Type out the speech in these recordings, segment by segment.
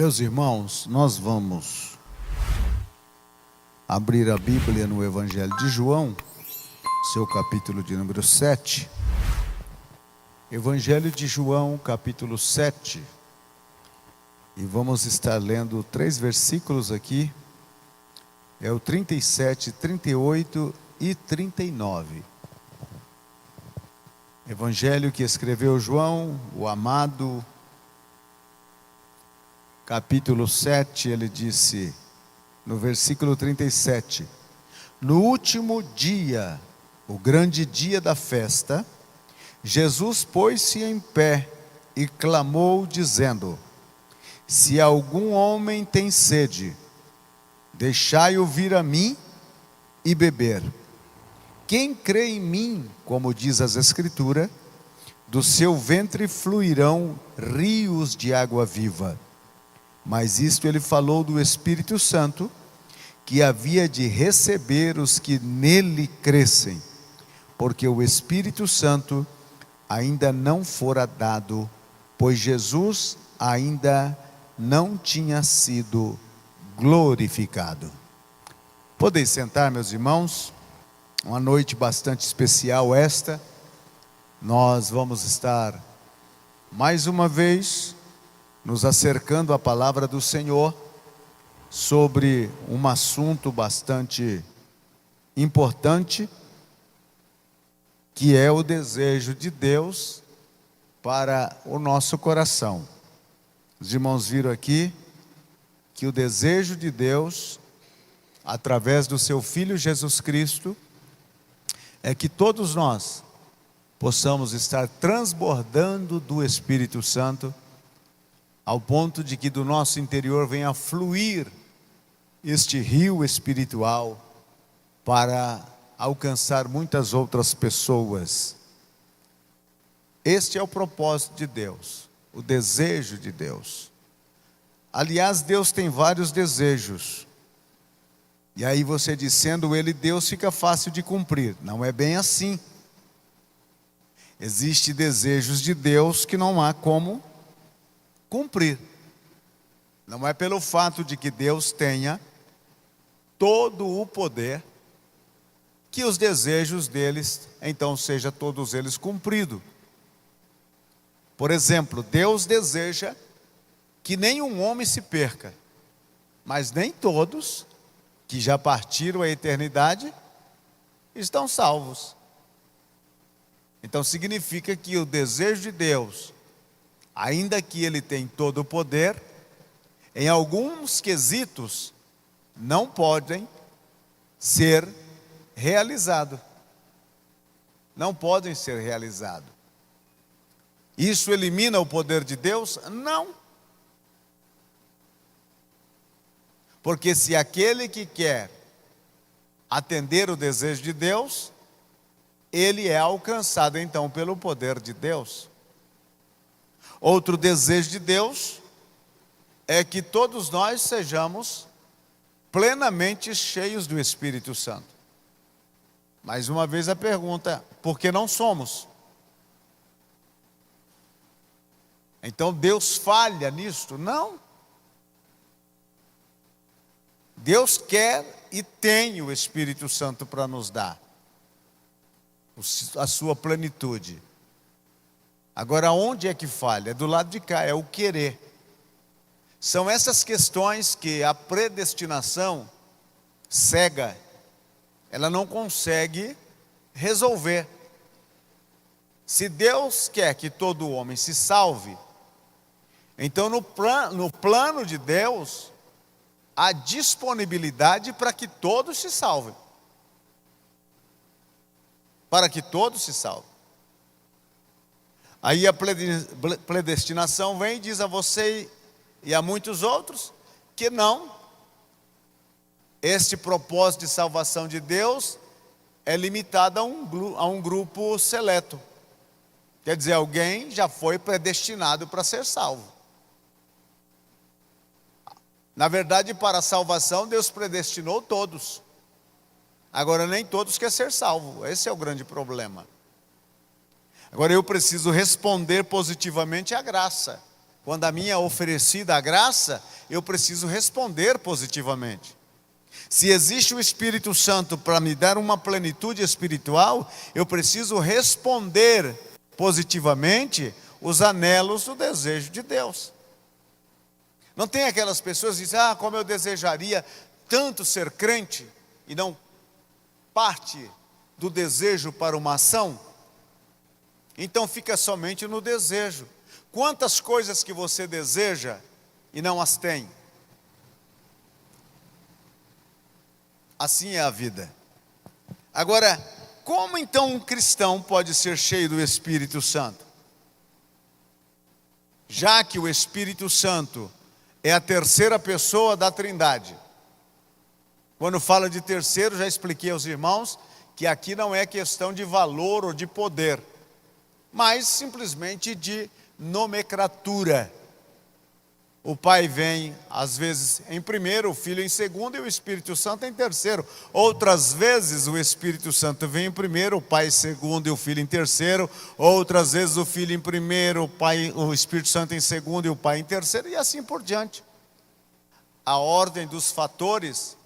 Meus irmãos, nós vamos abrir a Bíblia no Evangelho de João, seu capítulo de número 7. Evangelho de João, capítulo 7. E vamos estar lendo 3 versículos aqui. É o 37, 38 e 39. Evangelho que escreveu João, o amado, capítulo 7, ele disse, no versículo 37, no último dia, o grande dia da festa, Jesus pôs-se em pé e clamou, dizendo: se algum homem tem sede, deixai-o vir a mim e beber. Quem crê em mim, como diz as Escrituras, do seu ventre fluirão rios de água viva. Mas isto ele falou do Espírito Santo, que havia de receber os que nele crescem, porque o Espírito Santo ainda não fora dado, pois Jesus ainda não tinha sido glorificado. Podeis sentar, meus irmãos. Uma noite bastante especial esta. Nós vamos estar mais uma vez nos acercando à palavra do Senhor sobre um assunto bastante importante, que é o desejo de Deus para o nosso coração. Os irmãos viram aqui que o desejo de Deus, através do seu Filho Jesus Cristo, é que todos nós possamos estar transbordando do Espírito Santo, ao ponto de que do nosso interior venha fluir este rio espiritual para alcançar muitas outras pessoas. Este é o propósito de Deus, o desejo de Deus. Aliás, Deus tem vários desejos. E aí você dizendo ele Deus, fica fácil de cumprir. Não é bem assim. Existem desejos de Deus que não há como cumprir. Não é pelo fato de que Deus tenha todo o poder, que os desejos deles, então, sejam todos eles cumpridos. Por exemplo, Deus deseja que nenhum homem se perca, mas nem todos que já partiram à eternidade estão salvos. Então significa que o desejo de Deus, ainda que ele tem todo o poder, em alguns quesitos não podem ser realizados. Não podem ser realizados. Isso elimina o poder de Deus? Não. Porque se aquele que quer atender o desejo de Deus, ele é alcançado então pelo poder de Deus. Outro desejo de Deus é que todos nós sejamos plenamente cheios do Espírito Santo. Mais uma vez a pergunta, por que não somos? Então Deus falha nisto? Não. Deus quer e tem o Espírito Santo para nos dar a sua plenitude. Agora, onde é que falha? É do lado de cá, é o querer. São essas questões que a predestinação cega, ela não consegue resolver. Se Deus quer que todo homem se salve, então no plano de Deus, há disponibilidade para que todos se salvem. Para que todos se salvem. Aí a predestinação vem e diz a você e a muitos outros que não. Este propósito de salvação de Deus é limitado a um grupo seleto. Quer dizer, alguém já foi predestinado para ser salvo. Na verdade, para a salvação, Deus predestinou todos. Agora, nem todos querem ser salvos. Esse é o grande problema. Agora, eu preciso responder positivamente à graça. Quando a minha é oferecida a graça, eu preciso responder positivamente. Se existe o Espírito Santo para me dar uma plenitude espiritual, eu preciso responder positivamente os anelos do desejo de Deus. Não tem aquelas pessoas que dizem, como eu desejaria tanto ser crente, e não parte do desejo para uma ação. Então fica somente no desejo. Quantas coisas que você deseja e não as tem? Assim é a vida. Agora, como então um cristão pode ser cheio do Espírito Santo? Já que o Espírito Santo é a terceira pessoa da Trindade. Quando fala de terceiro, já expliquei aos irmãos que aqui não é questão de valor ou de poder, mas simplesmente de nomenclatura. O Pai vem, às vezes, em primeiro, o Filho em segundo e o Espírito Santo em terceiro. Outras vezes, o Espírito Santo vem em primeiro, o Pai em segundo e o Filho em terceiro. Outras vezes, o Filho em primeiro, o Espírito Santo em segundo e o Pai em terceiro, e assim por diante. A ordem dos fatores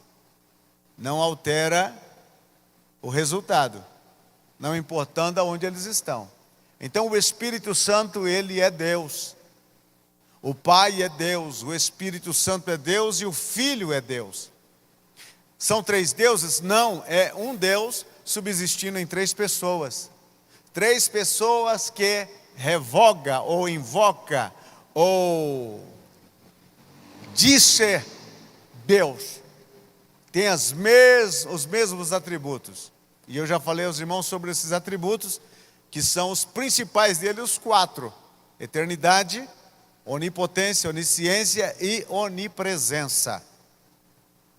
não altera o resultado, não importando aonde eles estão. Então, o Espírito Santo, ele é Deus. O Pai é Deus, o Espírito Santo é Deus e o Filho é Deus. São três deuses? Não, é um Deus subsistindo em três pessoas. Três pessoas que revoga ou invoca ou diz ser Deus. Tem os mesmos atributos. E eu já falei aos irmãos sobre esses atributos, que são os principais dele, os quatro: eternidade, onipotência, onisciência e onipresença.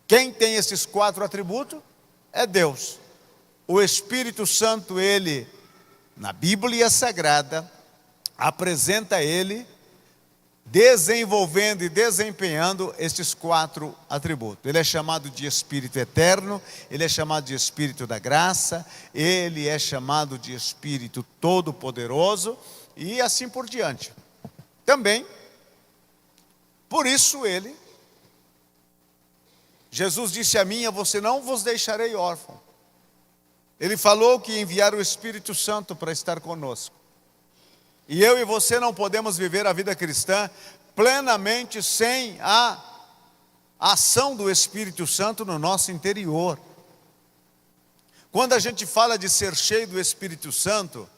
Quem tem esses quatro atributos é Deus. O Espírito Santo, ele, na Bíblia Sagrada, apresenta ele desenvolvendo e desempenhando estes quatro atributos. Ele é chamado de Espírito Eterno, ele é chamado de Espírito da Graça, ele é chamado de Espírito Todo-Poderoso e assim por diante. Também, por isso Jesus disse a mim, você não vos deixarei órfão. Ele falou que enviara o Espírito Santo para estar conosco. E eu e você não podemos viver a vida cristã plenamente sem a ação do Espírito Santo no nosso interior. Quando a gente fala de ser cheio do Espírito Santo,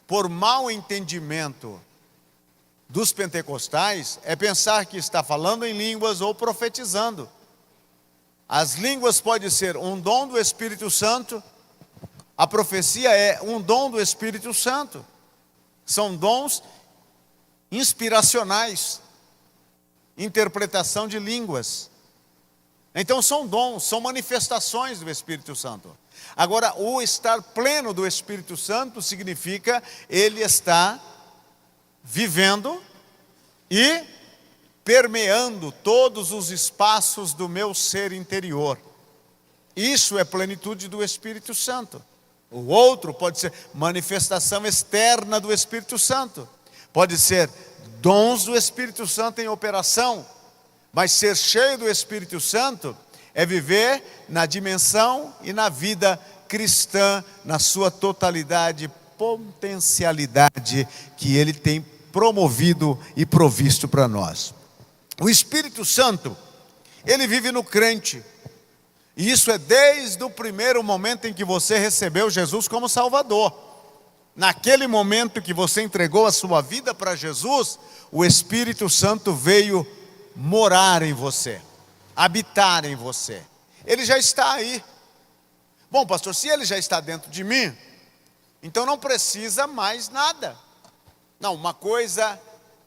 por mau entendimento dos pentecostais, é pensar que está falando em línguas ou profetizando. As línguas podem ser um dom do Espírito Santo, a profecia é um dom do Espírito Santo. São dons inspiracionais, interpretação de línguas. Então são dons, são manifestações do Espírito Santo. Agora, o estar pleno do Espírito Santo significa ele está vivendo e permeando todos os espaços do meu ser interior. Isso é plenitude do Espírito Santo. O outro pode ser manifestação externa do Espírito Santo. Pode ser dons do Espírito Santo em operação. Mas ser cheio do Espírito Santo é viver na dimensão e na vida cristã, na sua totalidade, potencialidade que ele tem promovido e provisto para nós. O Espírito Santo, ele vive no crente. E isso é desde o primeiro momento em que você recebeu Jesus como Salvador. Naquele momento que você entregou a sua vida para Jesus, o Espírito Santo veio morar em você, habitar em você. Ele já está aí. Bom, pastor, se ele já está dentro de mim, então não precisa mais nada. Não, uma coisa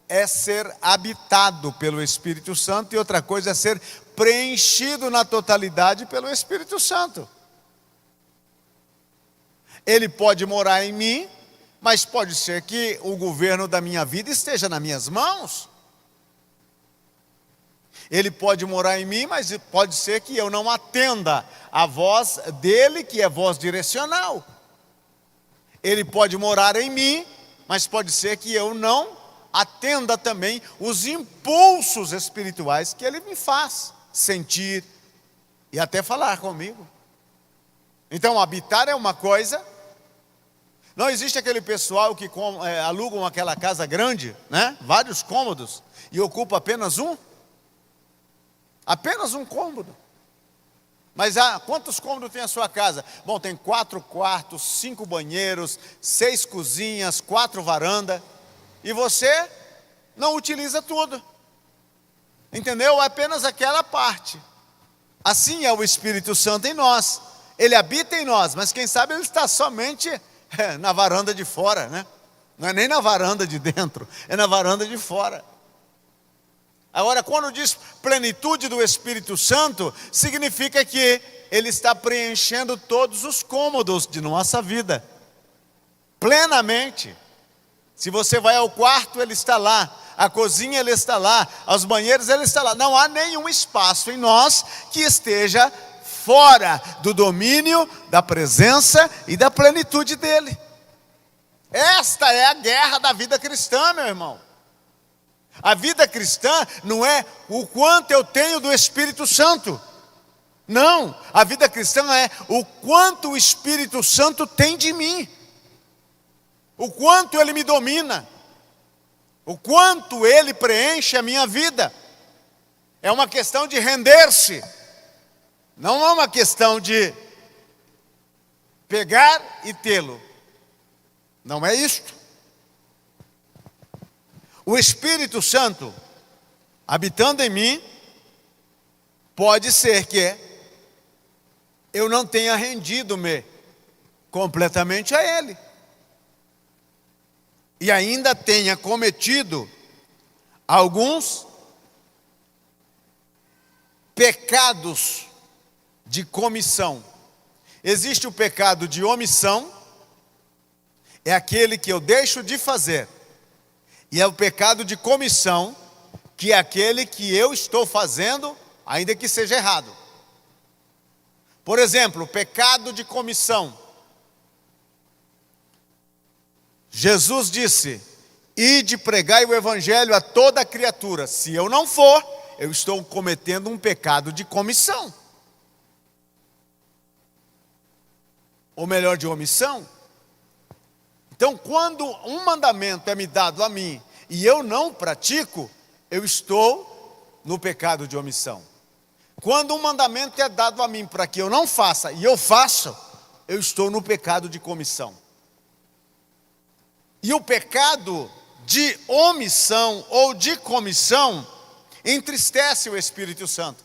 é ser habitado pelo Espírito Santo e outra coisa é ser preenchido na totalidade pelo Espírito Santo. Ele pode morar em mim, mas pode ser que o governo da minha vida esteja nas minhas mãos. Ele pode morar em mim, mas pode ser que eu não atenda a voz dele, que é voz direcional. Ele pode morar em mim, mas pode ser que eu não atenda também os impulsos espirituais que Ele me faz sentir e até falar comigo. Então, habitar é uma coisa. Não existe aquele pessoal que alugam aquela casa grande, né? Vários cômodos, e ocupa apenas um? Apenas um cômodo. Mas quantos cômodos tem a sua casa? Bom, tem 4 quartos, 5 banheiros, 6 cozinhas, 4 varandas, e você não utiliza tudo. Entendeu? Apenas aquela parte. Assim é o Espírito Santo em nós. Ele habita em nós, mas quem sabe ele está somente na varanda de fora, né? Não é nem na varanda de dentro, é na varanda de fora. Agora, quando diz plenitude do Espírito Santo, significa que Ele está preenchendo todos os cômodos de nossa vida, plenamente. Se você vai ao quarto, Ele está lá. A cozinha, Ele está lá. Os banheiros, Ele está lá. Não há nenhum espaço em nós que esteja fora do domínio, da presença e da plenitude dEle. Esta é a guerra da vida cristã, meu irmão. A vida cristã não é o quanto eu tenho do Espírito Santo. Não, a vida cristã é o quanto o Espírito Santo tem de mim. O quanto Ele me domina. O quanto Ele preenche a minha vida. É uma questão de render-se. Não é uma questão de pegar e tê-lo. Não é isto. O Espírito Santo, habitando em mim, pode ser que eu não tenha rendido-me completamente a Ele. E ainda tenha cometido alguns pecados de comissão. Existe o pecado de omissão, é aquele que eu deixo de fazer. E é o pecado de comissão, que é aquele que eu estou fazendo, ainda que seja errado. Por exemplo, o pecado de comissão. Jesus disse: ide pregai o evangelho a toda criatura. Se eu não for, eu estou cometendo um pecado de comissão. Ou melhor, de omissão. Então, quando um mandamento é me dado a mim e eu não pratico, eu estou no pecado de omissão. Quando um mandamento é dado a mim para que eu não faça e eu faço, eu estou no pecado de comissão. E o pecado de omissão ou de comissão entristece o Espírito Santo.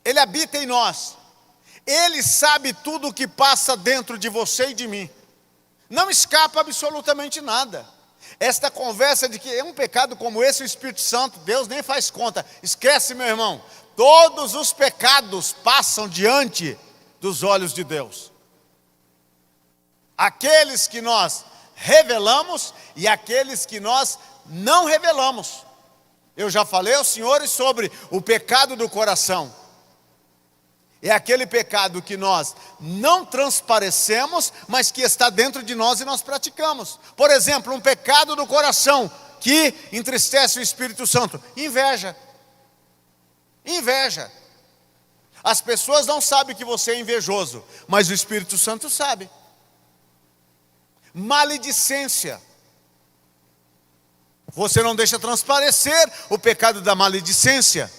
Ele habita em nós. Ele sabe tudo o que passa dentro de você e de mim. Não escapa absolutamente nada. Esta conversa de que é um pecado como esse, o Espírito Santo, Deus nem faz conta. Esquece, meu irmão. Todos os pecados passam diante dos olhos de Deus. Aqueles que nós revelamos e aqueles que nós não revelamos. Eu já falei aos senhores sobre o pecado do coração. É aquele pecado que nós não transparecemos, mas que está dentro de nós e nós praticamos. Por exemplo, um pecado do coração que entristece o Espírito Santo: inveja. Inveja. As pessoas não sabem que você é invejoso, mas o Espírito Santo sabe. Maledicência. Você não deixa transparecer o pecado da maledicência,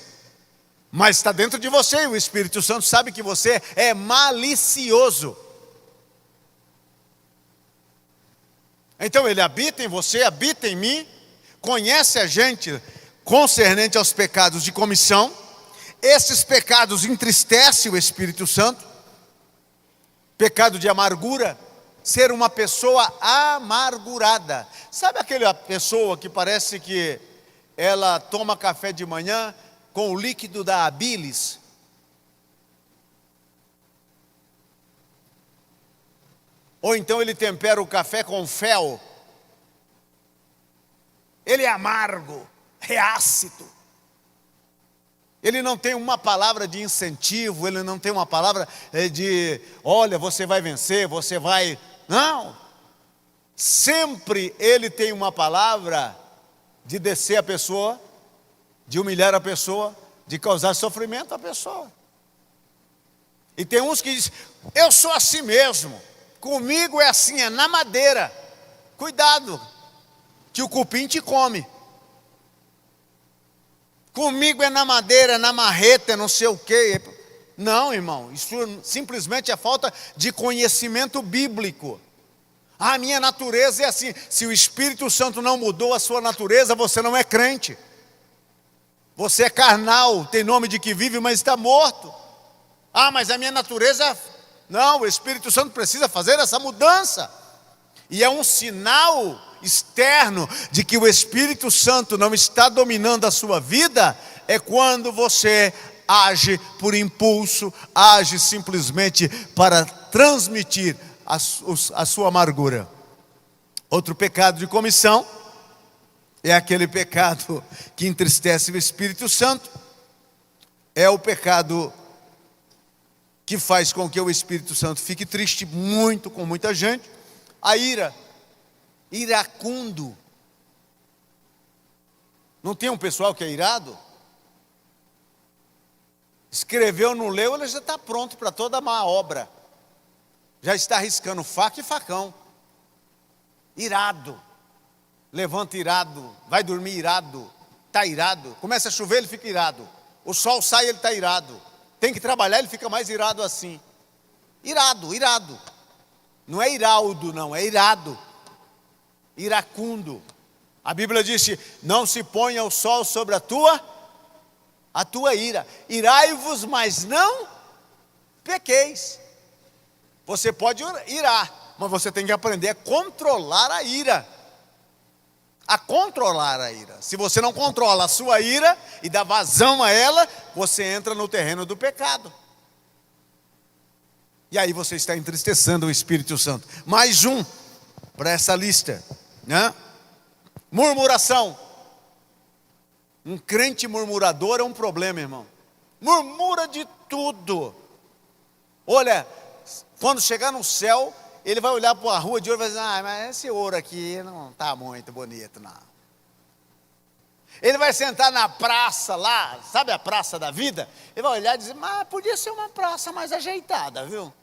mas está dentro de você, e o Espírito Santo sabe que você é malicioso. Então Ele habita em você, habita em mim, conhece a gente concernente aos pecados de comissão. Esses pecados entristecem o Espírito Santo. Pecado de amargura, ser uma pessoa amargurada. Sabe aquela pessoa que parece que ela toma café de manhã com o líquido da bilis? Ou então ele tempera o café com fel. Ele é amargo, é ácido. Ele não tem uma palavra de incentivo, ele não tem uma palavra de, olha, você vai vencer, você vai... Não. sempre ele tem uma palavra de descer a pessoa, de humilhar a pessoa, de causar sofrimento à pessoa. E tem uns que dizem, eu sou assim mesmo, comigo é assim, é na madeira. Cuidado, que o cupim te come. Comigo é na madeira, é na marreta, é não sei o quê. Não, irmão, isso simplesmente é falta de conhecimento bíblico. A minha natureza é assim. Se o Espírito Santo não mudou a sua natureza, você não é crente. Você é carnal, tem nome de que vive, mas está morto. Ah, mas a minha natureza... Não, o Espírito Santo precisa fazer essa mudança. E é um sinal externo de que o Espírito Santo não está dominando a sua vida, é quando você age por impulso, age simplesmente para transmitir a sua amargura. Outro pecado de comissão é aquele pecado que entristece o Espírito Santo. É o pecado que faz com que o Espírito Santo fique triste muito com muita gente. A ira, iracundo. Não tem um pessoal que é irado? Escreveu, não leu, ele já está pronto para toda má obra. Já está arriscando faca e facão. Irado. Levanta irado, vai dormir irado, está irado. Começa a chover, ele fica irado. O sol sai, ele está irado. Tem que trabalhar, ele fica mais irado assim. Irado, irado. Não é iraldo, não, é irado. Iracundo. A Bíblia disse, não se ponha o sol sobre a tua ira. Irai-vos, mas não pequeis. Você pode irar, mas você tem que aprender a controlar a ira. A controlar a ira. Se você não controla a sua ira e dá vazão a ela, você entra no terreno do pecado. E aí você está entristecendo o Espírito Santo. Mais um para essa lista, né? Murmuração. Um crente murmurador é um problema, irmão. Murmura de tudo. Olha, quando chegar no céu, ele vai olhar para a rua de ouro e vai dizer, mas esse ouro aqui não está muito bonito, não. Ele vai sentar na praça lá, sabe a praça da vida? Ele vai olhar e dizer, mas podia ser uma praça mais ajeitada, viu?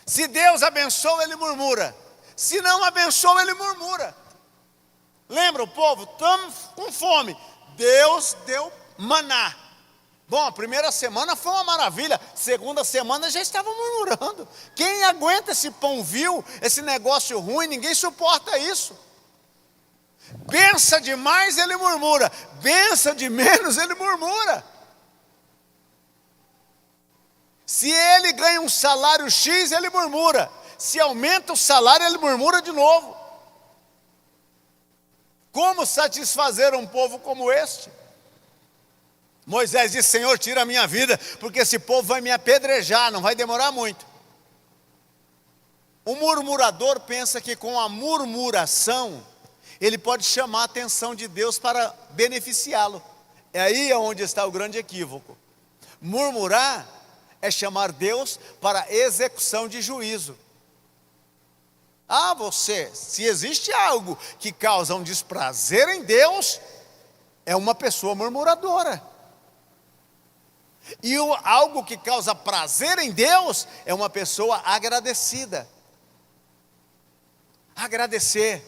Se Deus abençoa, ele murmura. Se não abençoa, ele murmura. Lembra o povo? Estamos com fome. Deus deu maná. Bom, a primeira semana foi uma maravilha. Segunda semana já estava murmurando. Quem aguenta esse pão vil, esse negócio ruim? Ninguém suporta isso. Pensa demais, ele murmura. Pensa de menos, ele murmura. Se ele ganha um salário X, ele murmura. Se aumenta o salário, ele murmura de novo. Como satisfazer um povo como este? Moisés disse, Senhor, tira a minha vida, porque esse povo vai me apedrejar, não vai demorar muito. O murmurador pensa que com a murmuração, ele pode chamar a atenção de Deus para beneficiá-lo. É aí onde está o grande equívoco. Murmurar é chamar Deus para execução de juízo. Se existe algo que causa um desprazer em Deus, é uma pessoa murmuradora. E algo que causa prazer em Deus é uma pessoa agradecida. Agradecer.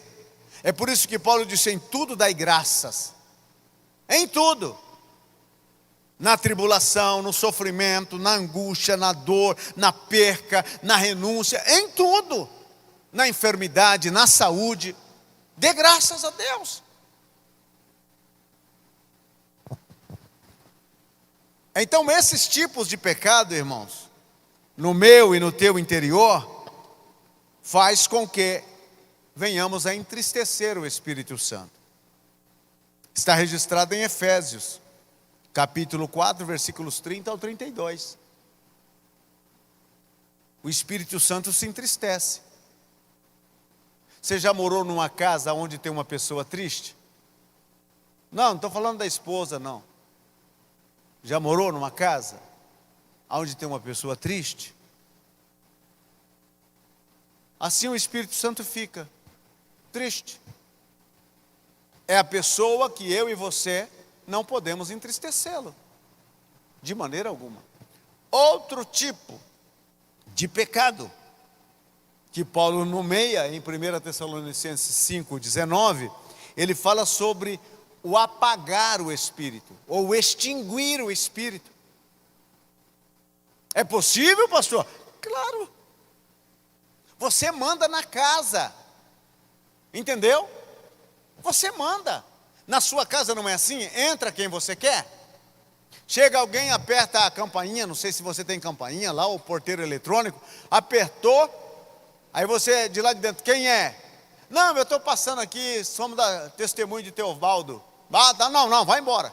É por isso que Paulo disse, em tudo dai graças. Em tudo. Na tribulação, no sofrimento, na angústia, na dor, na perca, na renúncia, em tudo. Na enfermidade, na saúde. Dê graças a Deus. Então esses tipos de pecado, irmãos, no meu e no teu interior, faz com que venhamos a entristecer o Espírito Santo. Está registrado em Efésios, capítulo 4, versículos 30 ao 32. O Espírito Santo se entristece. Você já morou numa casa onde tem uma pessoa triste? Não estou falando da esposa, não. Já morou numa casa onde tem uma pessoa triste? assim o Espírito Santo fica triste. É a pessoa que eu e você não podemos entristecê-lo, de maneira alguma. Outro tipo de pecado, que Paulo nomeia em 1 Tessalonicenses 5,19, ele fala sobre o apagar o Espírito, ou extinguir o Espírito. É possível, pastor? Claro. Você manda na casa, entendeu? Você manda. Na sua casa não é assim? Entra quem você quer. Chega alguém, aperta a campainha, não sei se você tem campainha lá, o porteiro eletrônico, apertou, aí você de lá de dentro, quem é? Não, eu estou passando aqui, somos da testemunho de Teobaldo. Não, vai embora.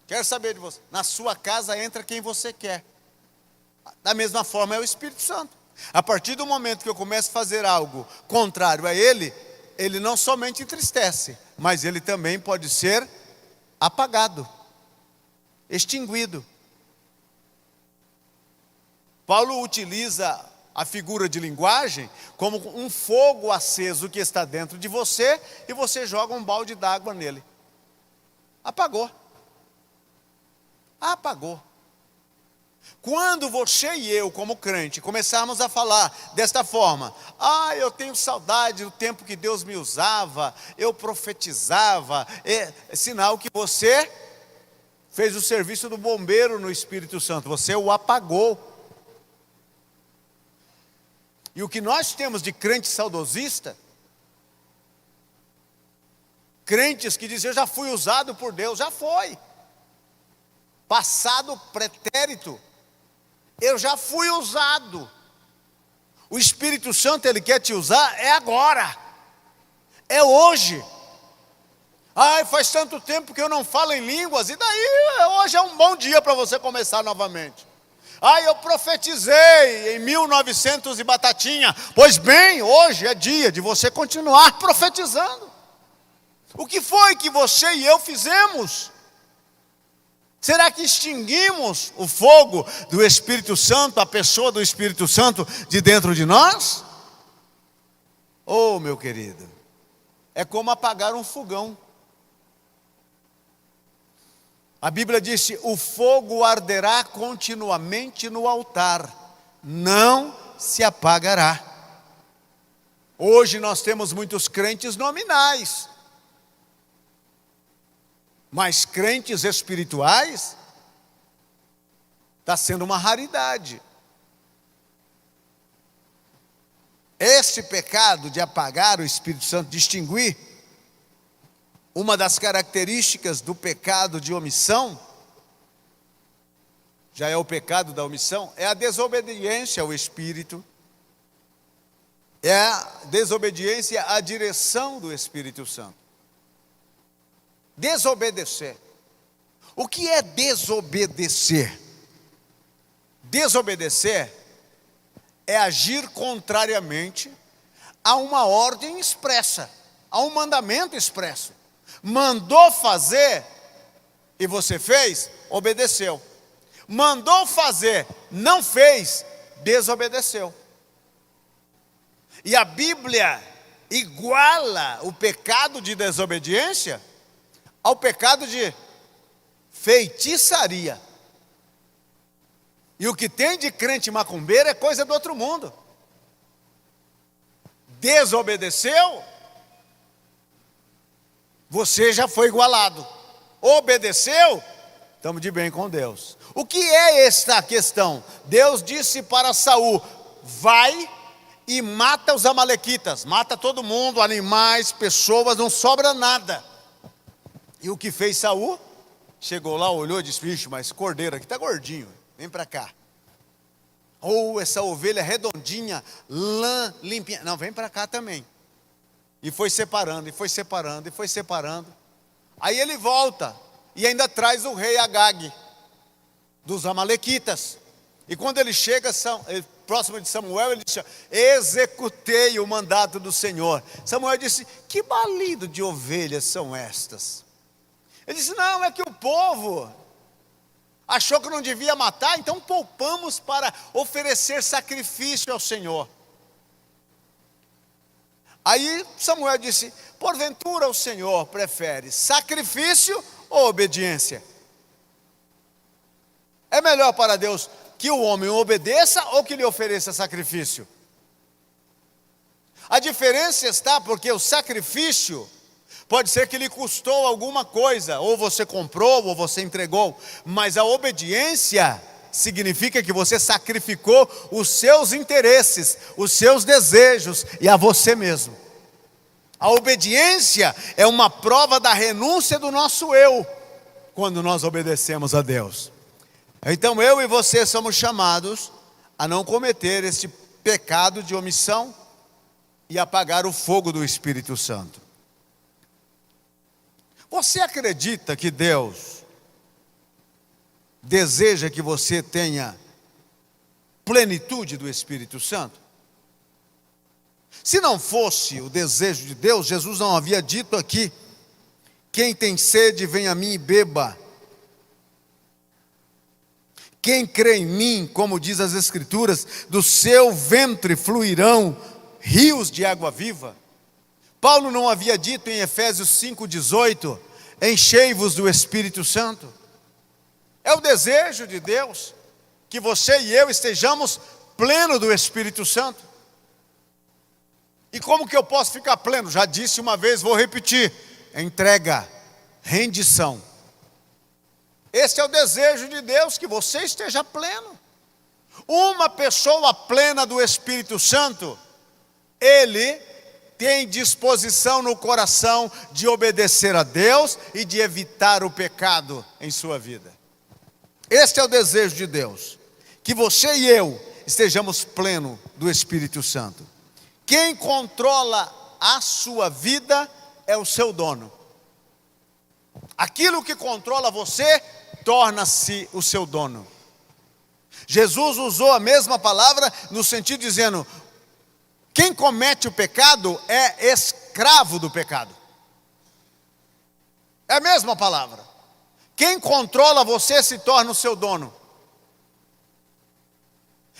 Quero saber de você. Na sua casa entra quem você quer. Da mesma forma é o Espírito Santo. A partir do momento que eu começo a fazer algo contrário a ele, ele não somente entristece, mas ele também pode ser apagado, extinguido. Paulo utiliza a figura de linguagem como um fogo aceso que está dentro de você e você joga um balde d'água nele. Apagou. Quando você e eu, como crente, começarmos a falar desta forma: eu tenho saudade do tempo que Deus me usava, eu profetizava, é sinal que você fez o serviço do bombeiro no Espírito Santo, você o apagou. E o que nós temos de crente saudosista, crentes que dizem: eu já fui usado por Deus, já foi. Passado pretérito, eu já fui usado. O Espírito Santo, ele quer te usar, é agora, é hoje. Faz tanto tempo que eu não falo em línguas, e daí hoje é um bom dia para você começar novamente. Eu profetizei em 1900 e batatinha. Pois bem, hoje é dia de você continuar profetizando. O que foi que você e eu fizemos? Será que extinguimos o fogo do Espírito Santo, a pessoa do Espírito Santo de dentro de nós? Meu querido, é como apagar um fogão. A Bíblia disse: o fogo arderá continuamente no altar, não se apagará. Hoje nós temos muitos crentes nominais, mas crentes espirituais está sendo uma raridade. Esse pecado de apagar o Espírito Santo, de extinguir, uma das características do pecado de omissão, já é o pecado da omissão, é a desobediência ao Espírito, é a desobediência à direção do Espírito Santo. Desobedecer. O que é desobedecer? Desobedecer é agir contrariamente a uma ordem expressa, a um mandamento expresso. Mandou fazer e você fez, obedeceu. Mandou fazer, não fez, desobedeceu. E a Bíblia iguala o pecado de desobediência ao pecado de feitiçaria. E o que tem de crente macumbeiro é coisa do outro mundo. Desobedeceu, você já foi igualado. Obedeceu, estamos de bem com Deus. O que é esta questão? Deus disse para Saul: vai e mata os amalequitas, mata todo mundo, animais, pessoas, não sobra nada. E o que fez Saul? Chegou lá, olhou e disse: vixe, mas cordeiro aqui está gordinho, vem para cá. Essa ovelha redondinha, lã limpinha, não, vem para cá também. E foi separando, e foi separando, e foi separando. Aí ele volta, e ainda traz o rei Agag, dos amalequitas. E quando ele chega próximo de Samuel, ele diz: executei o mandato do Senhor. Samuel disse: que balido de ovelhas são estas? Ele disse: não, é que o povo Achou que não devia matar, então poupamos para oferecer sacrifício ao Senhor. Aí Samuel disse: porventura o Senhor prefere sacrifício ou obediência? É melhor para Deus que o homem obedeça ou que lhe ofereça sacrifício? A diferença está porque o sacrifício pode ser que lhe custou alguma coisa, ou você comprou, ou você entregou, mas a obediência significa que você sacrificou os seus interesses, os seus desejos e a você mesmo. A obediência é uma prova da renúncia do nosso eu, quando nós obedecemos a Deus. Então eu e você somos chamados a não cometer este pecado de omissão e apagar o fogo do Espírito Santo. Você acredita que Deus deseja que você tenha plenitude do Espírito Santo? Se não fosse o desejo de Deus, Jesus não havia dito aqui: quem tem sede, vem a mim e beba. Quem crê em mim, como diz as Escrituras, do seu ventre fluirão rios de água viva. Paulo não havia dito em Efésios 5,18: enchei-vos do Espírito Santo? É o desejo de Deus que você e eu estejamos plenos do Espírito Santo. E como que eu posso ficar pleno? Já disse uma vez, vou repetir: entrega, rendição. Esse é o desejo de Deus, que você esteja pleno. Uma pessoa plena do Espírito Santo, ele tem disposição no coração de obedecer a Deus e de evitar o pecado em sua vida. Este é o desejo de Deus, que você e eu estejamos plenos do Espírito Santo. Quem controla a sua vida é o seu dono. Aquilo que controla você torna-se o seu dono. Jesus usou a mesma palavra no sentido dizendo: quem comete o pecado é escravo do pecado. É a mesma palavra. Quem controla você se torna o seu dono.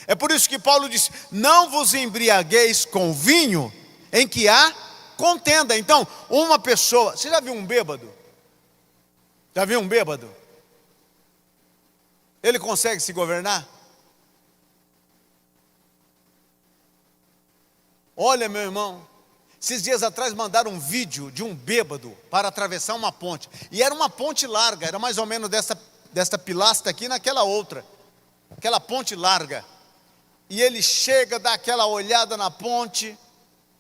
É por isso que Paulo disse: não vos embriagueis com vinho em que há contenda. Então, uma pessoa, você já viu um bêbado? Já viu um bêbado? Ele consegue se governar? Olha, meu irmão, esses dias atrás mandaram um vídeo de um bêbado para atravessar uma ponte. E era uma ponte larga, era mais ou menos desta pilastra aqui naquela outra. Aquela ponte larga. E ele chega, dá aquela olhada na ponte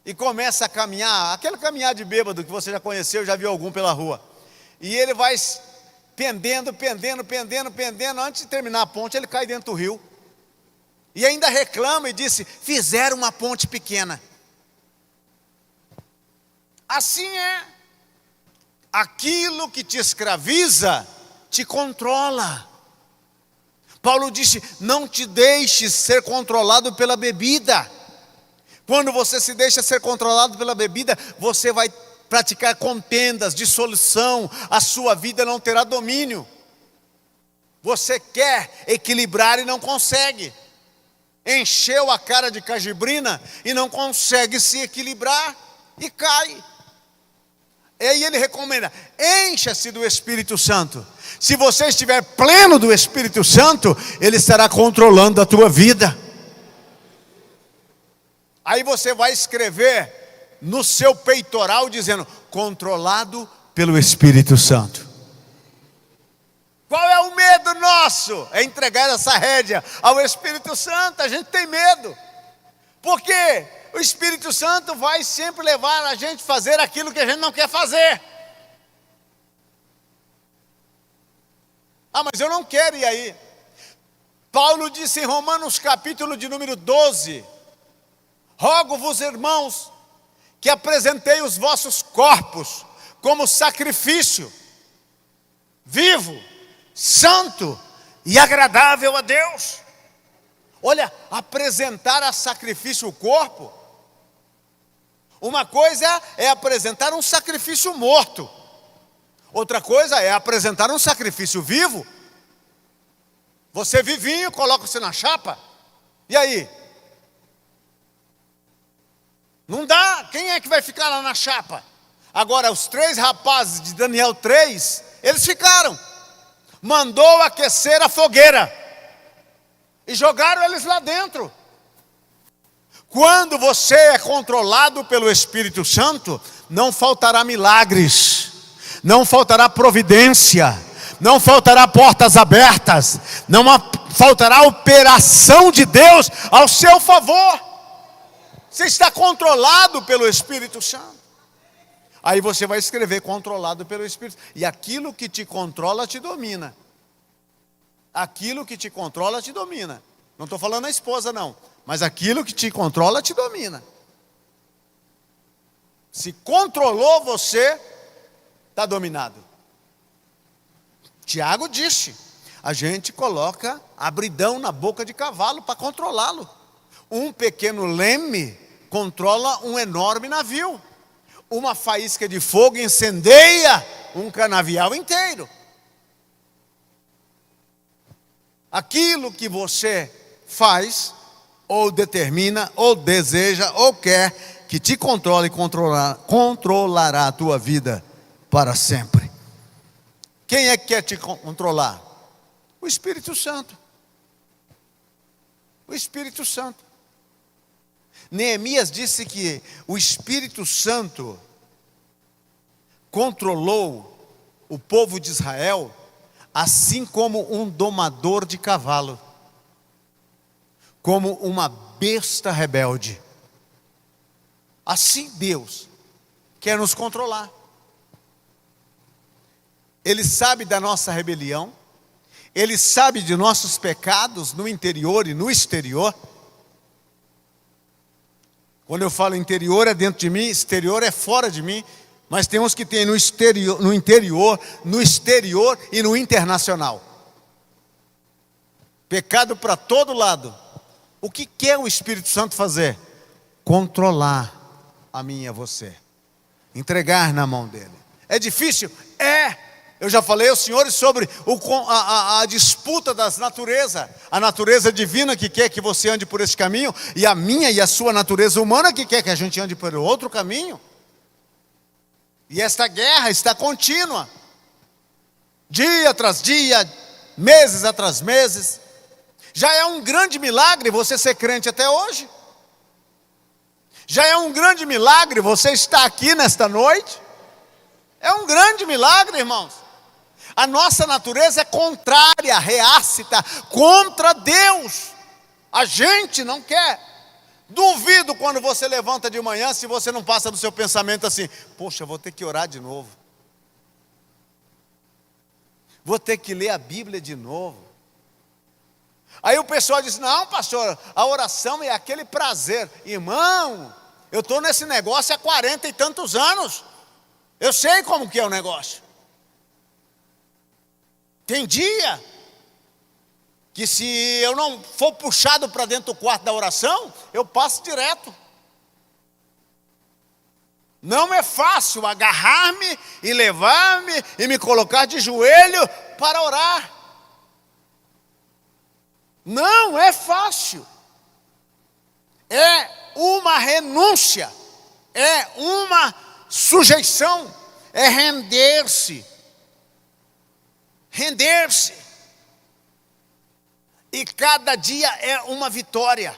e começa a caminhar. Aquele caminhar de bêbado que você já conheceu, já viu algum pela rua. E ele vai pendendo. Antes de terminar a ponte, ele cai dentro do rio. E ainda reclama e disse: fizeram uma ponte pequena. Assim é. Aquilo que te escraviza, te controla. Paulo disse: não te deixes ser controlado pela bebida. Quando você se deixa ser controlado pela bebida, você vai praticar contendas, dissolução, a sua vida não terá domínio. Você quer equilibrar e não consegue. Encheu a cara de cajibrina e não consegue se equilibrar e cai. E aí ele recomenda: encha-se do Espírito Santo. Se você estiver pleno do Espírito Santo, ele estará controlando a tua vida. Aí você vai escrever no seu peitoral dizendo: controlado pelo Espírito Santo. Qual é o medo nosso? É entregar essa rédea ao Espírito Santo. A gente tem medo. Porque o Espírito Santo vai sempre levar a gente a fazer aquilo que a gente não quer fazer. Ah, mas eu não quero ir aí. Paulo disse em Romanos capítulo de número 12: rogo-vos, irmãos, que apresentei os vossos corpos como sacrifício vivo, santo e agradável a Deus. Olha, apresentar a sacrifício o corpo. Uma coisa é apresentar um sacrifício morto. Outra coisa é apresentar um sacrifício vivo. Você vivinho, coloca você na chapa. E aí? Não dá. Quem é que vai ficar lá na chapa? Agora, os 3 rapazes de Daniel 3, eles ficaram. Mandou aquecer a fogueira. E jogaram eles lá dentro. Quando você é controlado pelo Espírito Santo, não faltará milagres, não faltará providência, não faltará portas abertas, não faltará operação de Deus ao seu favor. Você está controlado pelo Espírito Santo. Aí você vai escrever controlado pelo Espírito. E aquilo que te controla te domina. Aquilo que te controla te domina. Não estou falando a esposa não. Mas aquilo que te controla te domina. Se controlou você, está dominado. Tiago disse, a gente coloca abridão na boca de cavalo para controlá-lo. Um pequeno leme controla um enorme navio. Uma faísca de fogo incendeia um canavial inteiro. Aquilo que você faz, ou determina, ou deseja, ou quer, que te controle e controlará a tua vida para sempre. Quem é que quer te controlar? O Espírito Santo. O Espírito Santo. Neemias disse que o Espírito Santo controlou o povo de Israel, assim como um domador de cavalo, como uma besta rebelde. Assim Deus quer nos controlar. Ele sabe da nossa rebelião, Ele sabe de nossos pecados no interior e no exterior. Quando eu falo interior é dentro de mim, exterior é fora de mim, mas tem uns que tem no exterior, no interior, no exterior e no internacional. Pecado para todo lado. O que quer o Espírito Santo fazer? Controlar a mim e a você. Entregar na mão dele. É difícil? É. Eu já falei aos senhores sobre a disputa das naturezas. A natureza divina que quer que você ande por esse caminho, e a minha e a sua natureza humana que quer que a gente ande por outro caminho. E esta guerra está contínua. Dia tras dia, meses atrás meses. Já é um grande milagre você ser crente até hoje. Já é um grande milagre você estar aqui nesta noite. É um grande milagre, irmãos. A nossa natureza é contrária, reácita, contra Deus. A gente não quer. Duvido quando você levanta de manhã, se você não passa no seu pensamento assim: poxa, vou ter que orar de novo. Vou ter que ler a Bíblia de novo. Aí o pessoal diz: não, pastor, a oração é aquele prazer. Irmão, eu estou nesse negócio há 40 e tantos anos. Eu sei como que é o negócio. Tem dia que se eu não for puxado para dentro do quarto da oração, eu passo direto. Não é fácil agarrar-me e levar-me e me colocar de joelho para orar. Não é fácil. É uma renúncia, é uma sujeição, é render-se. Render-se. E cada dia é uma vitória.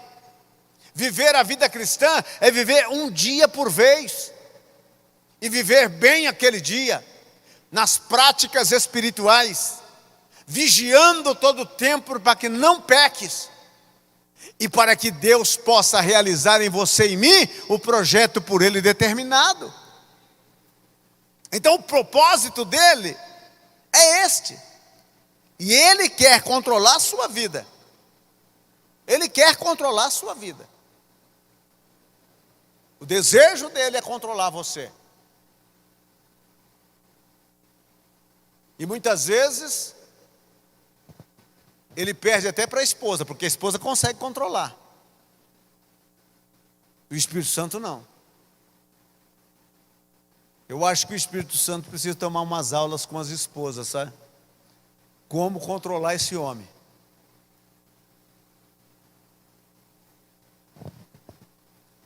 Viver a vida cristã é viver um dia por vez. E viver bem aquele dia, nas práticas espirituais, vigiando todo o tempo para que não peques. E para que Deus possa realizar em você e em mim o projeto por Ele determinado. Então o propósito dele é este. E Ele quer controlar a sua vida. Ele quer controlar a sua vida. O desejo dele é controlar você. E muitas vezes ele perde até para a esposa, porque a esposa consegue controlar. O Espírito Santo não. Eu acho que o Espírito Santo precisa tomar umas aulas com as esposas, sabe? Como controlar esse homem.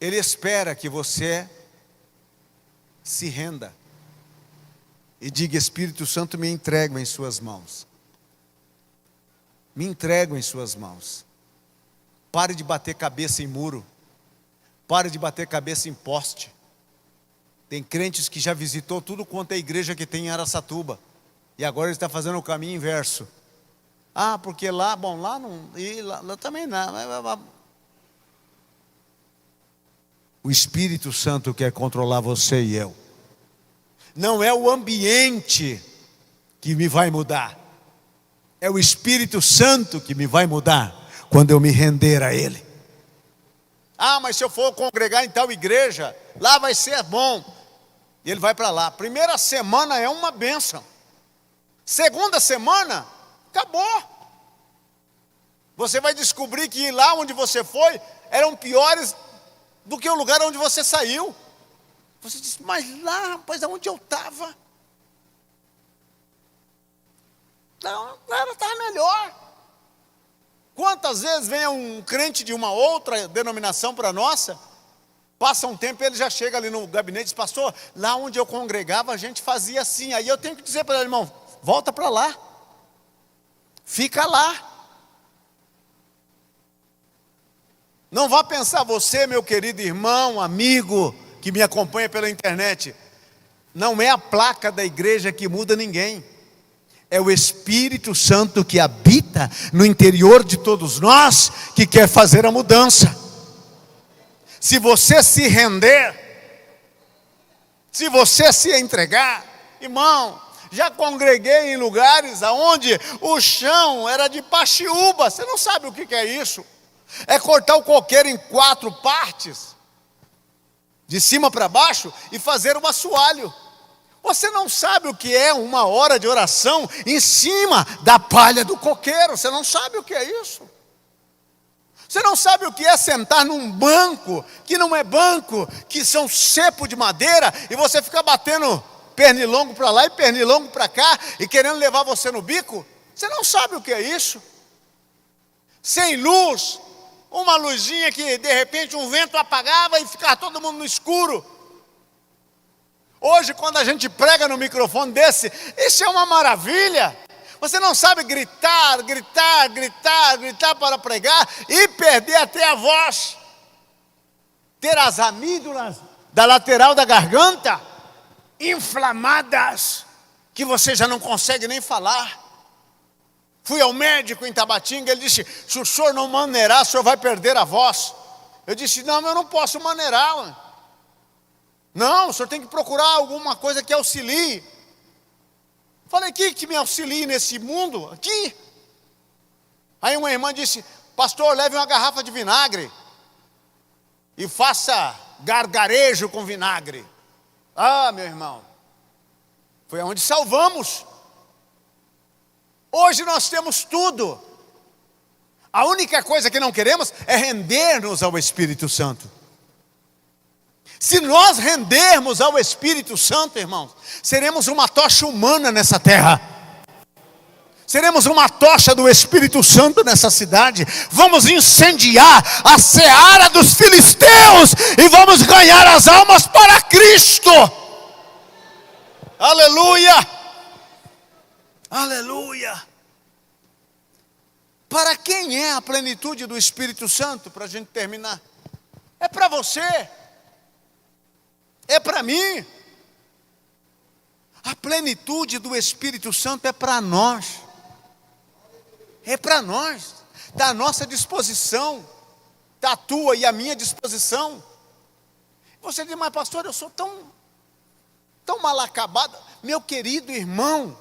Ele espera que você se renda e diga: Espírito Santo, me entrego em suas mãos. Me entrego em suas mãos. Pare de bater cabeça em muro. Pare de bater cabeça em poste. Tem crentes que já visitou tudo quanto é igreja que tem em Araçatuba. E agora ele está fazendo o caminho inverso. Ah, porque lá, bom, lá não, e lá também não. O Espírito Santo quer controlar você e eu. Não é o ambiente que me vai mudar. É o Espírito Santo que me vai mudar quando eu me render a Ele. Ah, mas se eu for congregar em tal igreja, lá vai ser bom. E ele vai para lá. Primeira semana é uma bênção. Segunda semana, acabou. Você vai descobrir que lá onde você foi eram piores do que o lugar onde você saiu. Você diz: mas lá, rapaz, aonde eu estava? Não, lá estava melhor. Quantas vezes vem um crente de uma outra denominação para a nossa, passa um tempo e ele já chega ali no gabinete e diz: pastor, lá onde eu congregava a gente fazia assim. Aí eu tenho que dizer para ele: irmão, volta para lá, fica lá. Não vá pensar você, meu querido irmão, amigo, que me acompanha pela internet, não é a placa da igreja que muda ninguém. É o Espírito Santo que habita no interior de todos nós, que quer fazer a mudança. Se você se render, se você se entregar, irmão, já congreguei em lugares onde o chão era de paxiúba. Você não sabe o que é isso? É cortar o coqueiro em 4 partes, de cima para baixo, e fazer um assoalho. Você não sabe o que é 1 hora de oração em cima da palha do coqueiro. Você não sabe o que é isso. Você não sabe o que é sentar num banco, que não é banco, que são cepo de madeira, e você fica batendo pernilongo para lá e pernilongo para cá, e querendo levar você no bico. Você não sabe o que é isso. Sem luz, uma luzinha que de repente um vento apagava e ficava todo mundo no escuro. Hoje, quando a gente prega no microfone desse, isso é uma maravilha. Você não sabe gritar para pregar e perder até a voz. Ter as amígdalas da lateral da garganta inflamadas, que você já não consegue nem falar. Fui ao médico em Tabatinga, ele disse: se o senhor não maneirar, o senhor vai perder a voz. Eu disse: não, eu não posso maneirar, mano. Não, o senhor tem que procurar alguma coisa que auxilie. Falei: que me auxilie nesse mundo? Aqui. Aí uma irmã disse: pastor, leve uma garrafa de vinagre e faça gargarejo com vinagre. Ah, meu irmão, foi aonde salvamos. Hoje nós temos tudo. A única coisa que não queremos é render-nos ao Espírito Santo. Se nós rendermos ao Espírito Santo, irmãos, seremos uma tocha humana nessa terra. Seremos uma tocha do Espírito Santo nessa cidade. Vamos incendiar a seara dos filisteus e vamos ganhar as almas para Cristo. Aleluia! Aleluia! Para quem é a plenitude do Espírito Santo? Para a gente terminar. É para você. É para mim. A plenitude do Espírito Santo é para nós. É para nós. Está à nossa disposição. Está à tua e à minha disposição. Você diz: mas pastor, eu sou tão mal acabado. Meu querido irmão,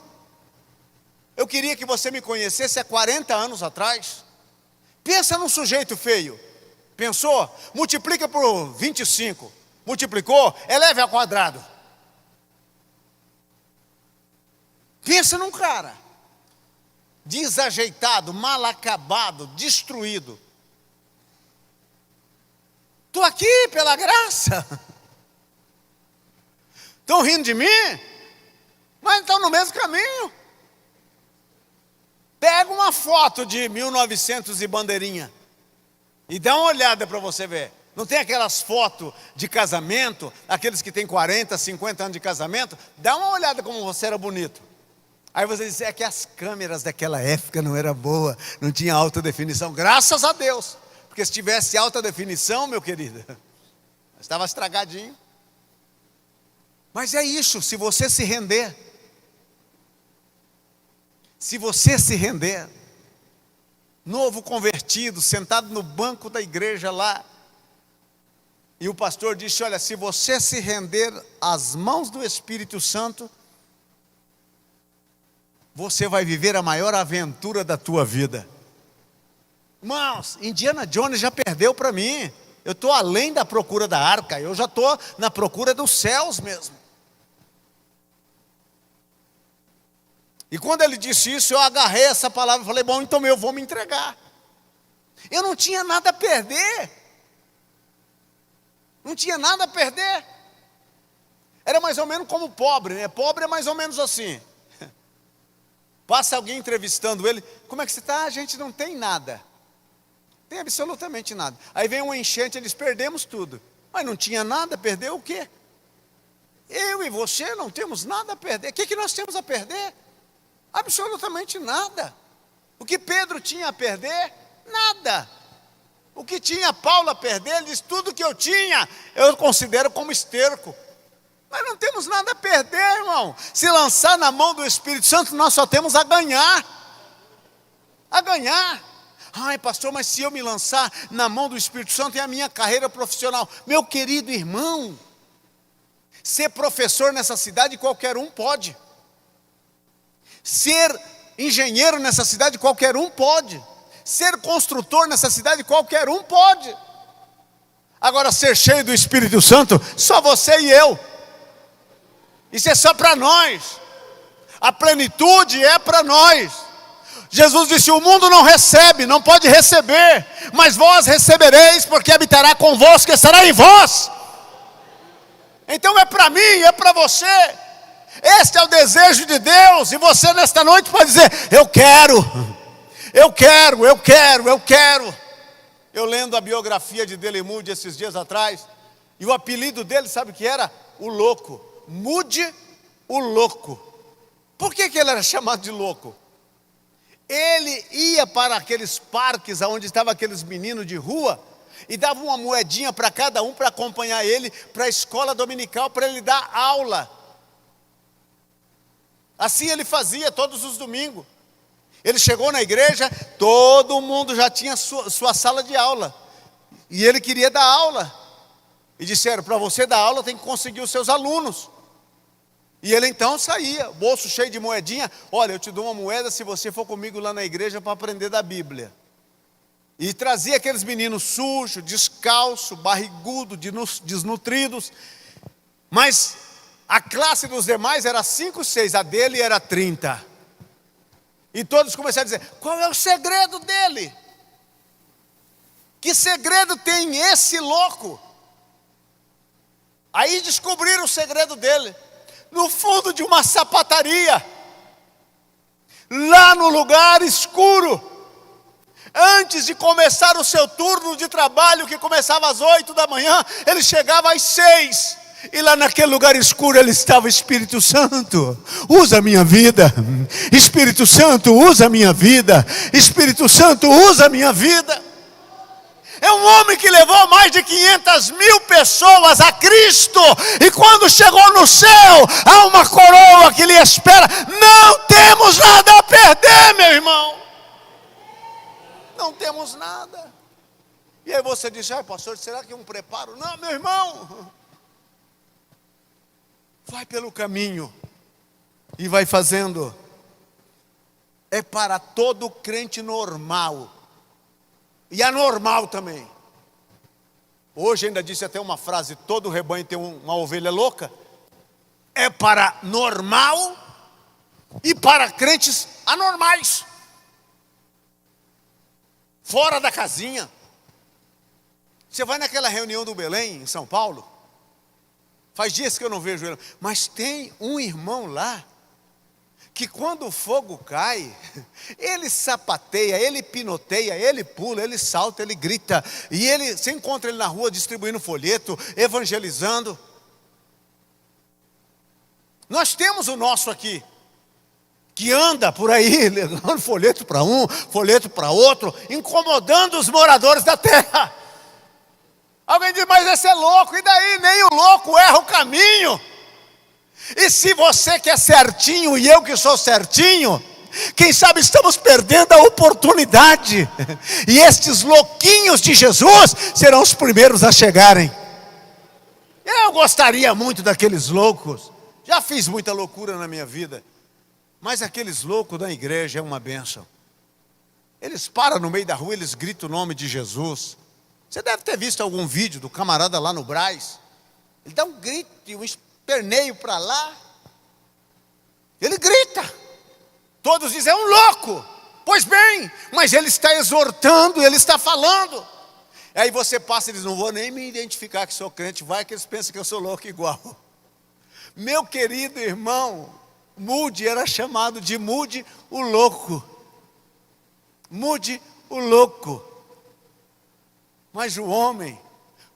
eu queria que você me conhecesse há 40 anos atrás. Pensa num sujeito feio. Pensou? Multiplica por 25. Multiplicou, eleve ao quadrado. Pensa num cara desajeitado, mal acabado, destruído. Estou aqui pela graça. Estão rindo de mim? Mas estão no mesmo caminho. Pega uma foto de 1900 e bandeirinha e dá uma olhada para você ver. Não tem aquelas fotos de casamento, aqueles que têm 40, 50 anos de casamento? Dá uma olhada como você era bonito. Aí você diz, é que as câmeras daquela época não eram boas, não tinha alta definição. Graças a Deus, porque se tivesse alta definição, meu querido, estava estragadinho. Mas é isso, se você se render, novo convertido, sentado no banco da igreja lá, e o pastor disse, olha, se você se render às mãos do Espírito Santo, você vai viver a maior aventura da tua vida. Irmãos, Indiana Jones já perdeu para mim. Eu estou além da procura da arca, eu já estou na procura dos céus mesmo. E quando ele disse isso, eu agarrei essa palavra e falei, bom, então eu vou me entregar. Eu não tinha nada a perder. Não tinha nada a perder. Era mais ou menos como pobre, né? Pobre é mais ou menos assim. Passa alguém entrevistando ele, como é que você está? A gente não tem nada. Tem absolutamente nada. Aí vem uma enchente, eles perdemos tudo. Mas não tinha nada, perdeu o quê? Eu e você não temos nada a perder. O que nós temos a perder? Absolutamente nada. O que Pedro tinha a perder? Nada. O que tinha Paulo a perder? Ele diz, tudo que eu tinha, eu considero como esterco. Mas não temos nada a perder, irmão. Se lançar na mão do Espírito Santo, nós só temos a ganhar. A ganhar. Ai, pastor, mas se eu me lançar na mão do Espírito Santo é a minha carreira profissional. Meu querido irmão, ser professor nessa cidade qualquer um pode. Ser engenheiro nessa cidade qualquer um pode. Ser construtor nessa cidade qualquer um pode. Agora, ser cheio do Espírito Santo, só você e eu. Isso é só para nós. A plenitude é para nós. Jesus disse, o mundo não recebe, não pode receber, mas vós recebereis, porque habitará convosco e estará em vós. Então é para mim, é para você. Este é o desejo de Deus. E você nesta noite pode dizer, eu quero. Eu lendo a biografia de Dele Moody esses dias atrás, e o apelido dele, sabe o que era? O louco. Moody, o louco. Por que ele era chamado de louco? Ele ia para aqueles parques onde estavam aqueles meninos de rua e dava uma moedinha para cada um para acompanhar ele para a escola dominical, para ele dar aula. Assim ele fazia todos os domingos. Ele chegou na igreja, todo mundo já tinha sua sala de aula. E ele queria dar aula. E disseram, para você dar aula tem que conseguir os seus alunos. E ele então saía, bolso cheio de moedinha. Olha, eu te dou uma moeda se você for comigo lá na igreja para aprender da Bíblia. E trazia aqueles meninos sujos, descalços, barrigudos, desnutridos. Mas a classe dos demais era 5, 6, a dele era 30. E todos começaram a dizer, qual é o segredo dele? Que segredo tem esse louco? Aí descobriram o segredo dele. No fundo de uma sapataria, lá no lugar escuro, antes de começar o seu turno de trabalho, que começava às 8 da manhã, ele chegava às 6, e lá naquele lugar escuro ele estava, Espírito Santo, usa a minha vida, Espírito Santo, usa a minha vida, Espírito Santo, usa a minha vida. É um homem que levou mais de 500.000 pessoas a Cristo. E quando chegou no céu, há uma coroa que lhe espera. Não temos nada a perder, meu irmão. Não temos nada. E aí você diz, pastor, será que é um preparo? Não, meu irmão. Vai pelo caminho e vai fazendo. É para todo crente normal. E anormal também. Hoje ainda disse até uma frase, todo rebanho tem uma ovelha louca. É para normal e para crentes anormais. Fora da casinha. Você vai naquela reunião do Belém, em São Paulo. Faz dias que eu não vejo ele. Mas tem um irmão lá que quando o fogo cai, ele sapateia, ele pinoteia, ele pula, ele salta, ele grita, e você encontra ele na rua distribuindo folheto, evangelizando. Nós temos o nosso aqui, que anda por aí, levando folheto para um, folheto para outro, incomodando os moradores da terra. Alguém diz, mas esse é louco, e daí? Nem o louco erra o caminho. E se você que é certinho e eu que sou certinho, quem sabe estamos perdendo a oportunidade. E estes louquinhos de Jesus serão os primeiros a chegarem. Eu gostaria muito daqueles loucos. Já fiz muita loucura na minha vida, mas aqueles loucos da igreja é uma bênção. Eles param no meio da rua, eles gritam o nome de Jesus. Você deve ter visto algum vídeo do camarada lá no Brás. Ele dá um grito e um esperneio para lá. Ele grita. Todos dizem, é um louco. Pois bem, mas ele está exortando, ele está falando. Aí você passa e diz, não vou nem me identificar que sou crente. Vai que eles pensam que eu sou louco igual. Meu querido irmão, Moody era chamado de Moody o louco. Moody o louco. Mas o homem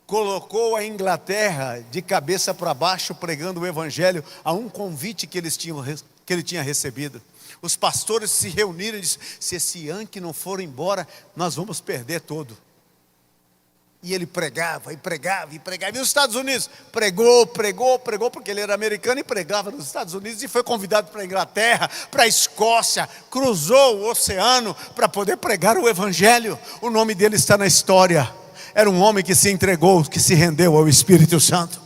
colocou a Inglaterra de cabeça para baixo, pregando o evangelho a um convite que ele tinha recebido. Os pastores se reuniram e disseram, se esse Yankee não for embora, nós vamos perder tudo. E ele pregava, e pregava, e pregava. E os Estados Unidos pregou, porque ele era americano e pregava nos Estados Unidos. E foi convidado para a Inglaterra, para a Escócia, cruzou o oceano para poder pregar o evangelho. O nome dele está na história. Era um homem que se entregou, que se rendeu ao Espírito Santo.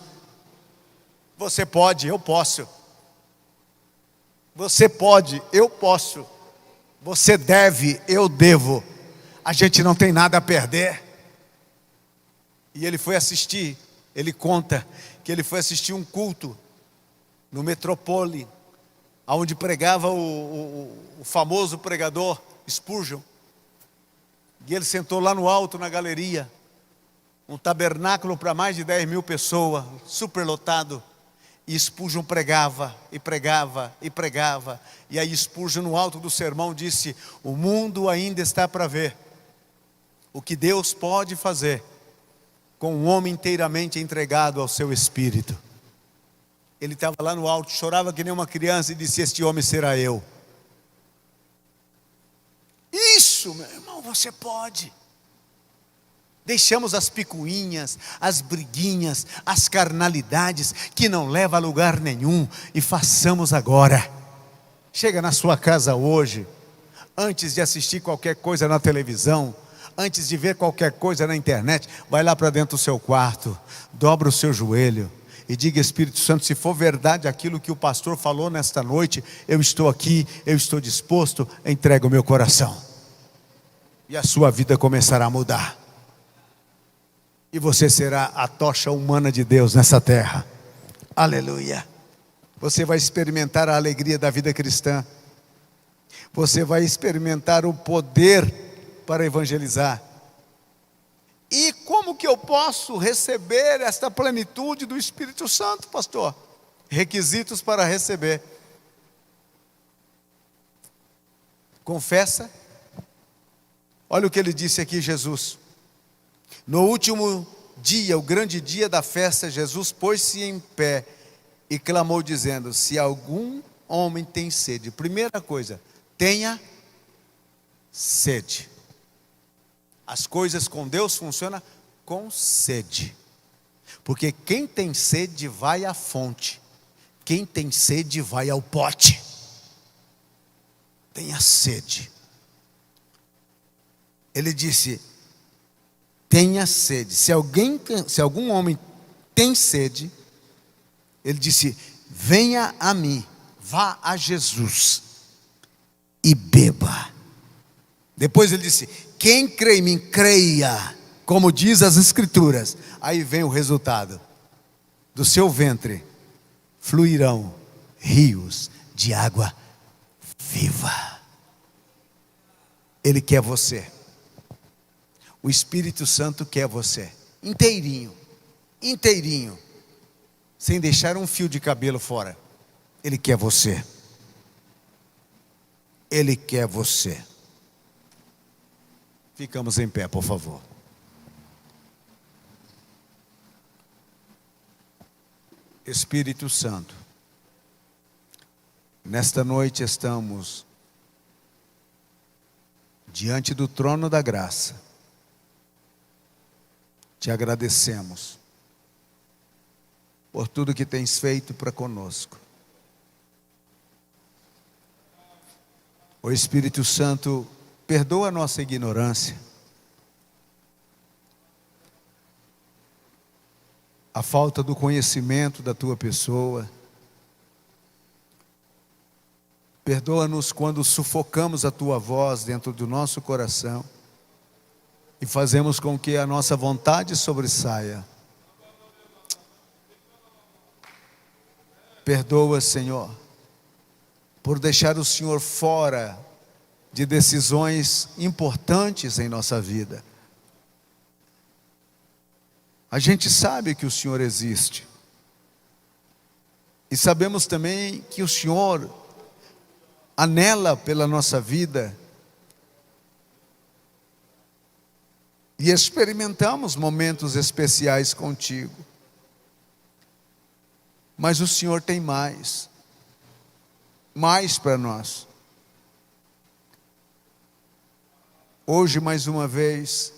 Você pode, eu posso. Você pode, eu posso. Você deve, eu devo. A gente não tem nada a perder. E ele foi assistir, ele conta que ele foi assistir um culto no Metropole, onde pregava o famoso pregador Spurgeon. E ele sentou lá no alto, na galeria, um tabernáculo para mais de 10 mil pessoas, superlotado. E Spurgeon pregava, e pregava, e pregava. E aí Spurgeon, no alto do sermão, disse, o mundo ainda está para ver o que Deus pode fazer com um homem inteiramente entregado ao seu Espírito. Ele estava lá no alto, chorava que nem uma criança e disse, este homem será eu. Isso, meu irmão, você pode. Deixamos as picuinhas, as briguinhas, as carnalidades que não levam a lugar nenhum e façamos agora. Chega na sua casa hoje, antes de assistir qualquer coisa na televisão, antes de ver qualquer coisa na internet, vai lá para dentro do seu quarto, dobra o seu joelho e diga, Espírito Santo, se for verdade aquilo que o pastor falou nesta noite, eu estou aqui, eu estou disposto, entrega o meu coração. E a sua vida começará a mudar. E você será a tocha humana de Deus nessa terra. Aleluia. Você vai experimentar a alegria da vida cristã. Você vai experimentar o poder para evangelizar. E como que eu posso receber esta plenitude do Espírito Santo, pastor? Requisitos para receber. Confessa. Olha o que ele disse aqui, Jesus. No último dia, o grande dia da festa, Jesus pôs-se em pé e clamou dizendo, se algum homem tem sede, primeira coisa, tenha sede. As coisas com Deus funcionam com sede. Porque quem tem sede vai à fonte. Quem tem sede vai ao pote. Tenha sede. Ele disse, tenha sede. Se algum homem tem sede, ele disse, venha a mim, vá a Jesus e beba. Depois ele disse, quem crê em mim, creia, como diz as Escrituras. Aí vem o resultado. Do seu ventre fluirão rios de água viva. Ele quer você. O Espírito Santo quer você. Inteirinho. Inteirinho. Sem deixar um fio de cabelo fora. Ele quer você. Ele quer você. Ficamos em pé, por favor. Espírito Santo, nesta noite estamos diante do trono da graça. Te agradecemos por tudo que tens feito para conosco. O Espírito Santo, perdoa a nossa ignorância, a falta do conhecimento da Tua pessoa. Perdoa-nos quando sufocamos a Tua voz dentro do nosso coração e fazemos com que a nossa vontade sobressaia. Perdoa, Senhor, por deixar o Senhor fora de decisões importantes em nossa vida. A gente sabe que o Senhor existe. E sabemos também que o Senhor anela pela nossa vida. E experimentamos momentos especiais contigo. Mas o Senhor tem mais para nós. Hoje, mais uma vez,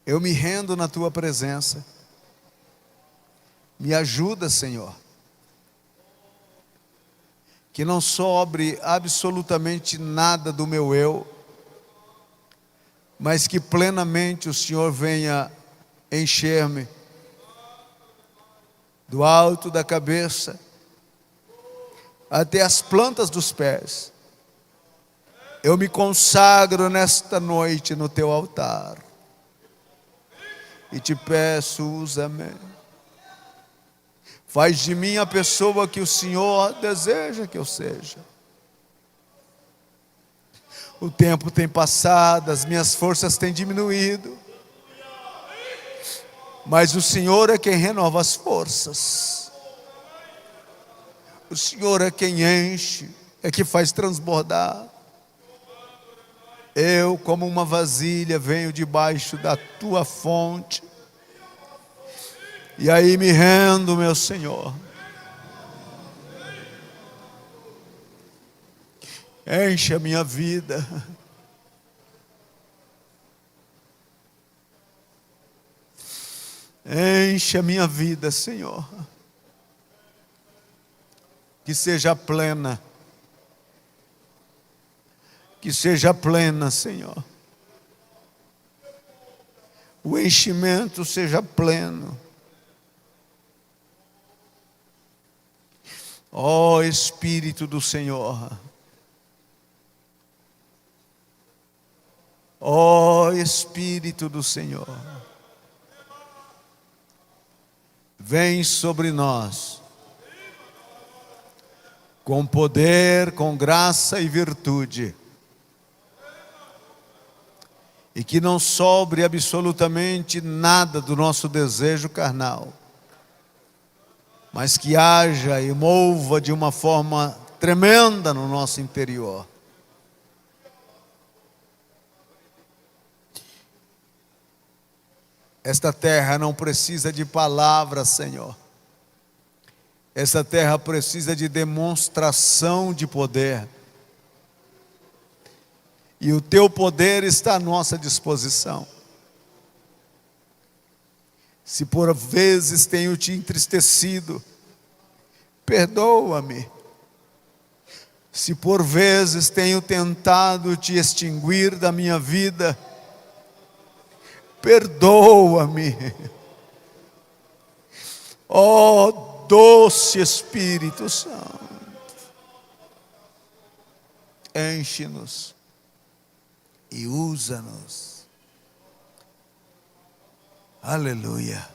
eu me rendo na Tua presença. Me ajuda, Senhor. Que não sobre absolutamente nada do meu eu, mas que plenamente o Senhor venha encher-me, do alto da cabeça até as plantas dos pés. Eu me consagro nesta noite no Teu altar e te peço, usa-me. Faz de mim a pessoa que o Senhor deseja que eu seja. O tempo tem passado, as minhas forças têm diminuído, mas o Senhor é quem renova as forças. O Senhor é quem enche, é que faz transbordar. Eu, como uma vasilha, venho debaixo da Tua fonte. E aí me rendo, meu Senhor. Enche a minha vida. Enche a minha vida, Senhor. Que seja plena. Que seja plena, Senhor. O enchimento seja pleno. Ó Espírito do Senhor. Ó Espírito do Senhor. Vem sobre nós, com poder, com graça e virtude, e que não sobre absolutamente nada do nosso desejo carnal, mas que haja e mova de uma forma tremenda no nosso interior. Esta terra não precisa de palavras, Senhor. Essa terra precisa de demonstração de poder. E o Teu poder está à nossa disposição. Se por vezes tenho te entristecido, perdoa-me. Se por vezes tenho tentado te extinguir da minha vida, perdoa-me. Ó doce Espírito Santo, enche-nos e usa-nos. Aleluia.